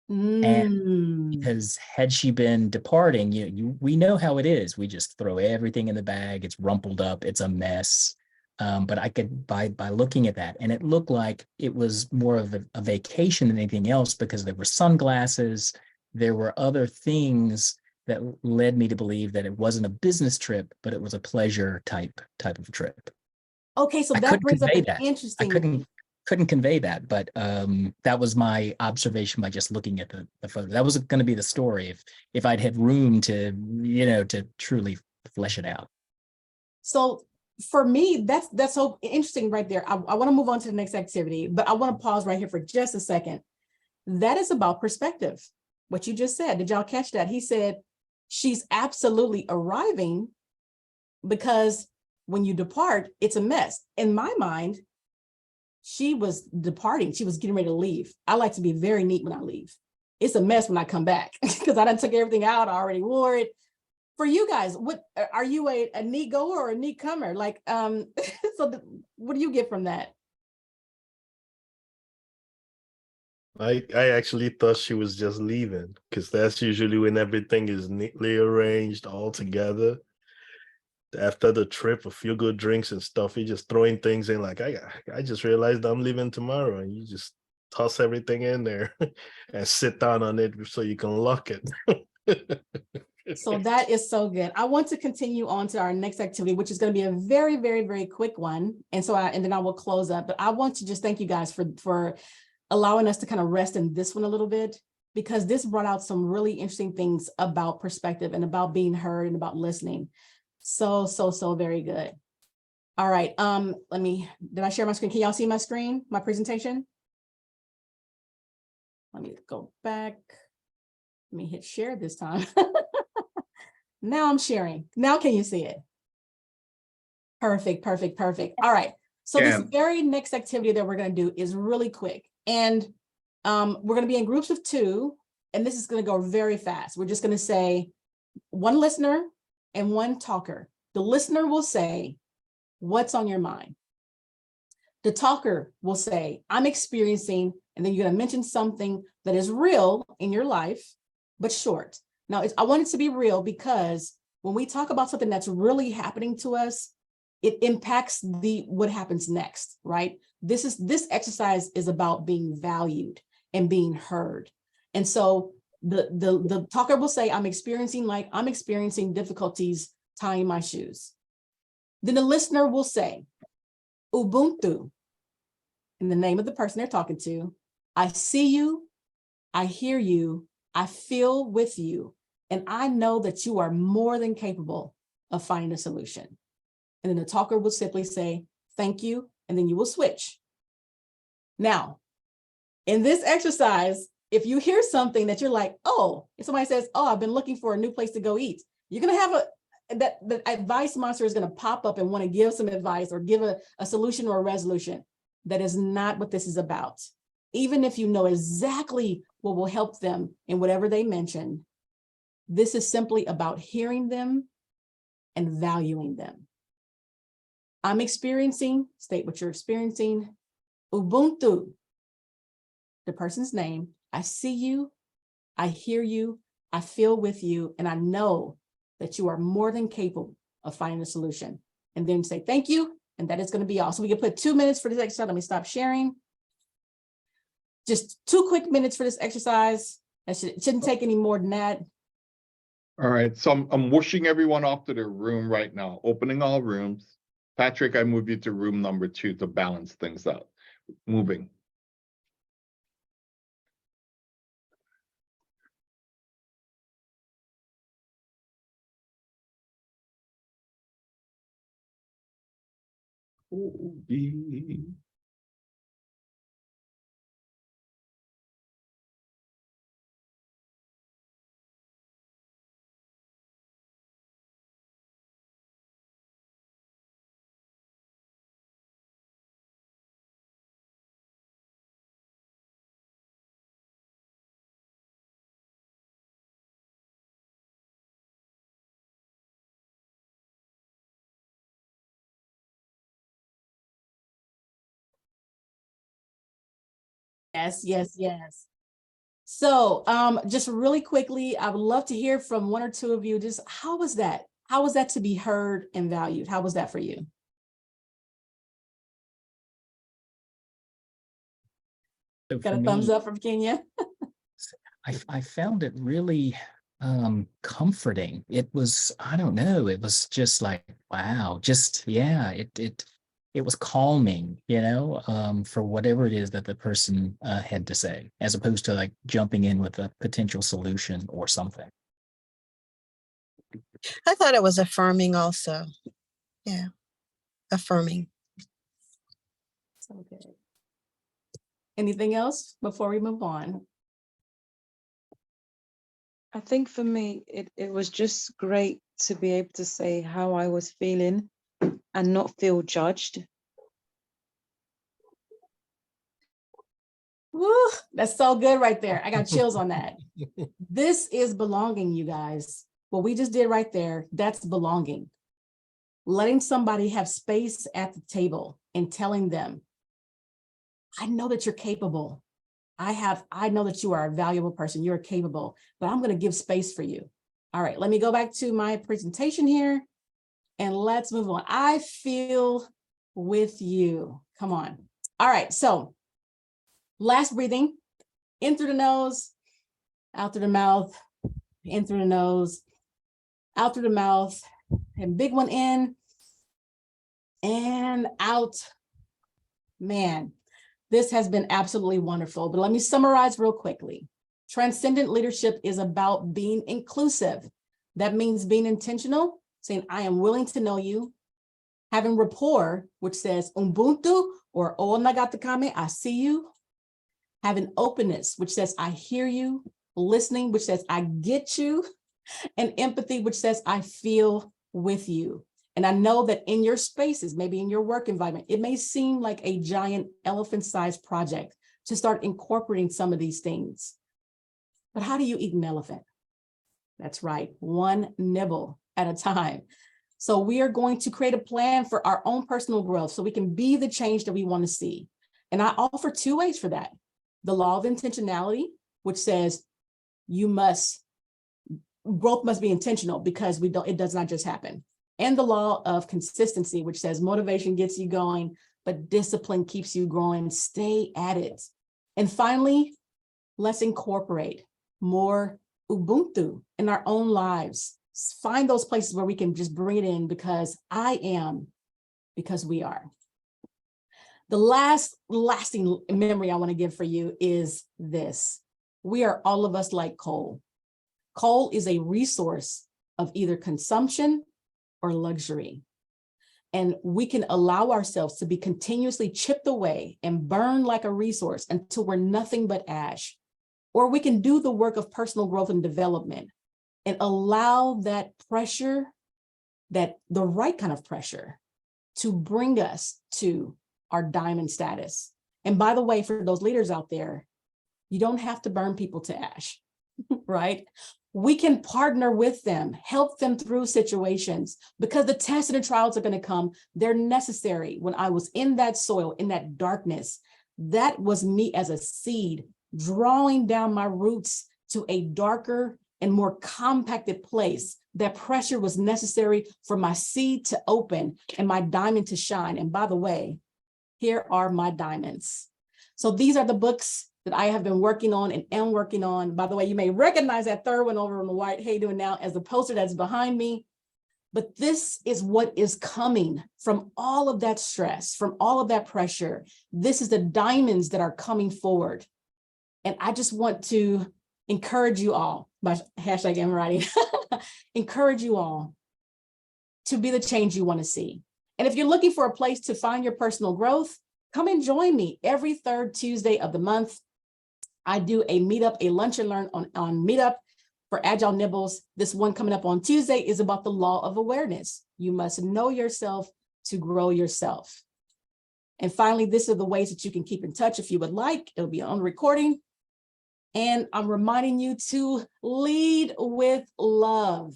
And because had she been departing, we know how it is. We just throw everything in the bag. It's rumpled up. It's a mess. But I could, by looking at that, and it looked like it was more of a vacation than anything else, because there were sunglasses, there were other things that led me to believe that it wasn't a business trip, but it was a pleasure type of trip. Okay, so I that couldn't brings up convey an that. I interesting. couldn't convey that, but that was my observation by just looking at the photo. That was going to be the story if I'd had room to to truly flesh it out. So for me, that's so interesting right there. I want to move on to the next activity, but I want to pause right here for just a second. That is about perspective. What you just said, did y'all catch that? He said she's absolutely arriving because when you depart, it's a mess. In my mind, she was departing. She was getting ready to leave. I like to be very neat when I leave. It's a mess when I come back because I done took everything out. I already wore it. For you guys, what are you a neat goer or a neat comer? Like, so what do you get from that? I actually thought she was just leaving, because that's usually when everything is neatly arranged all together. After the trip, a few good drinks and stuff, you just throwing things in like, I just realized I'm leaving tomorrow, and you just toss everything in there and sit down on it so you can lock it. So that is so good. I want to continue on to our next activity, which is going to be a very, very, very quick one. And so and then I will close up, but I want to just thank you guys for allowing us to kind of rest in this one a little bit, because this brought out some really interesting things about perspective and about being heard and about listening. So very good. All right. Did I share my screen? Can y'all see my screen, my presentation? Let me go back. Let me hit share this time. Now I'm sharing. Now can you see it? Perfect. All right. So this very next activity that we're going to do is really quick. And we're going to be in groups of 2, and this is going to go very fast. We're just going to say one listener and one talker. The listener will say, what's on your mind? The talker will say, I'm experiencing, and then you're going to mention something that is real in your life, but short. Now, I want it to be real because when we talk about something that's really happening to us, it impacts what happens next, right? This exercise is about being valued and being heard. And so the talker will say, I'm experiencing difficulties tying my shoes. Then the listener will say, Ubuntu, in the name of the person they're talking to, I see you, I hear you, I feel with you, and I know that you are more than capable of finding a solution. And then the talker will simply say, thank you, and then you will switch. Now, in this exercise, if you hear something that you're like, oh, if somebody says, oh, I've been looking for a new place to go eat, you're going to have the advice monster is going to pop up and want to give some advice or give a solution or a resolution. That is not what this is about. Even if you know exactly what will help them in whatever they mention, this is simply about hearing them and valuing them. I'm experiencing, state what you're experiencing. Ubuntu, the person's name. I see you, I hear you, I feel with you, and I know that you are more than capable of finding a solution. And then say thank you, and that is going to be all. So we can put 2 minutes for this exercise. Let me stop sharing. Just 2 quick minutes for this exercise. It shouldn't take any more than that. All right, so I'm whooshing everyone off to their room right now, opening all rooms. Patrick, I move you to room number 2 to balance things out. Moving. Yes, yes, yes. So just really quickly, I would love to hear from one or two of you. Just how was that? How was that to be heard and valued? How was that for you? So Got for a thumbs me, up from Kenya? I found it really comforting. It was, I don't know, it was just like, wow, just yeah, it was calming, for whatever it is that the person had to say, as opposed to like jumping in with a potential solution or something. I thought it was affirming also. Yeah, affirming. So good. Anything else before we move on? I think for me, it was just great to be able to say how I was feeling and not feel judged. Woo, that's so good right there. I got chills on that. This is belonging, you guys. What we just did right there, that's belonging. Letting somebody have space at the table and telling them, I know that you're capable. I know that you are a valuable person. You're capable, but I'm going to give space for you. All right, let me go back to my presentation here and let's move on. I feel with you. Come on. All right, so last breathing, in through the nose, out through the mouth, in through the nose, out through the mouth, and big one in and out. Man, this has been absolutely wonderful, but let me summarize real quickly. Transcendent leadership is about being inclusive. That means being intentional, saying, I am willing to know you, having rapport, which says Ubuntu or O Nagatakame, I see you, having openness, which says, I hear you, listening, which says, I get you, and empathy, which says, I feel with you. And I know that in your spaces, maybe in your work environment, it may seem like a giant elephant-sized project to start incorporating some of these things. But how do you eat an elephant? That's right, one nibble at a time. So we are going to create a plan for our own personal growth so we can be the change that we want to see. And I offer two ways for that. The law of intentionality, which says growth must be intentional because it does not just happen. And the law of consistency, which says motivation gets you going, but discipline keeps you growing. Stay at it. And finally, let's incorporate more Ubuntu in our own lives. Find those places where we can just bring it in because I am, because we are. The lasting memory I want to give for you is this. We are all of us like coal. Coal is a resource of either consumption or luxury. And we can allow ourselves to be continuously chipped away and burned like a resource until we're nothing but ash. Or we can do the work of personal growth and development and allow that pressure, the right kind of pressure, to bring us to our diamond status. And by the way, for those leaders out there, you don't have to burn people to ash, right? We can partner with them, help them through situations because the tests and the trials are going to come. They're necessary. When I was in that soil, in that darkness, that was me as a seed drawing down my roots to a darker and more compacted place. That pressure was necessary for my seed to open and my diamond to shine. And by the way, here are my diamonds. So these are the books that I have been working on and am working on. By the way, you may recognize that third one over on the right, hey doing now, as the poster that's behind me. But this is what is coming from all of that stress, from all of that pressure. This is the diamonds that are coming forward. And I just want to encourage you all, by hashtag I'm writing, encourage you all to be the change you want to see. And if you're looking for a place to find your personal growth, come and join me every third Tuesday of the month. I do a meetup, a lunch and learn on Meetup for Agile Nibbles. This one coming up on Tuesday is about the law of awareness. You must know yourself to grow yourself. And finally, these are the ways that you can keep in touch if you would like. It'll be on recording. And I'm reminding you to lead with love.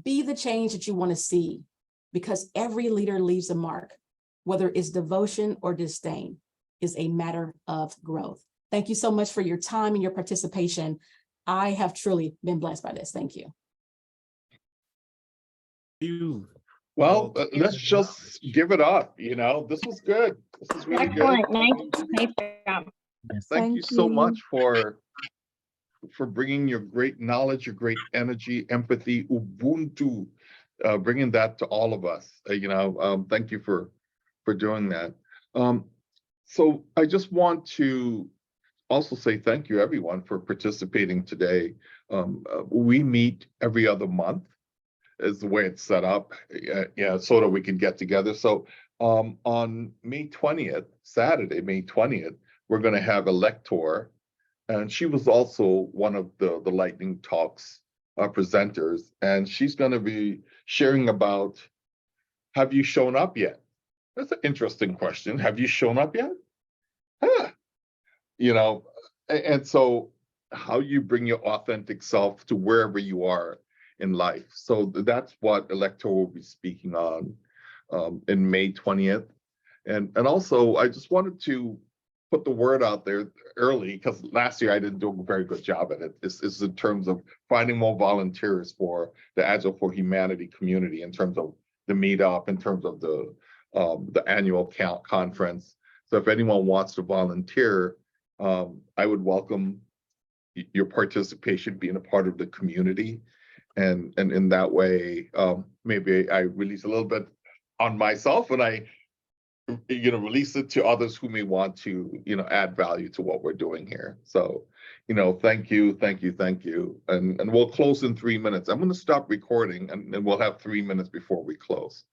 Be the change that you want to see, because every leader leaves a mark, whether it's devotion or disdain, is a matter of growth. Thank you so much for your time and your participation. I have truly been blessed by this. Thank you. Well, let's just give it up. You know, this was good. This was really good. Excellent. Nice job. Thank you so much for bringing your great knowledge, your great energy, empathy, Ubuntu, bringing that to all of us. Thank you for doing that. So I just want to also say thank you, everyone, for participating today. We meet every other month, is the way it's set up, so that we can get together. So on May 20th, Saturday, May 20th, we're going to have a lector. And she was also one of the Lightning Talks presenters. And she's going to be sharing about, have you shown up yet? That's an interesting question. Have you shown up yet? Huh. And so how you bring your authentic self to wherever you are in life. So that's what Elector will be speaking on in May 20th. And also, I just wanted to put the word out there early, because last year I didn't do a very good job at it. This is in terms of finding more volunteers for the Agile for Humanity community, in terms of the meetup, in terms of the annual conference. So if anyone wants to volunteer, I would welcome your participation, being a part of the community. And in that way, maybe I release a little bit on myself, and I release it to others who may want to, add value to what we're doing here. So, thank you. And we'll close in 3 minutes. I'm going to stop recording, and we'll have 3 minutes before we close.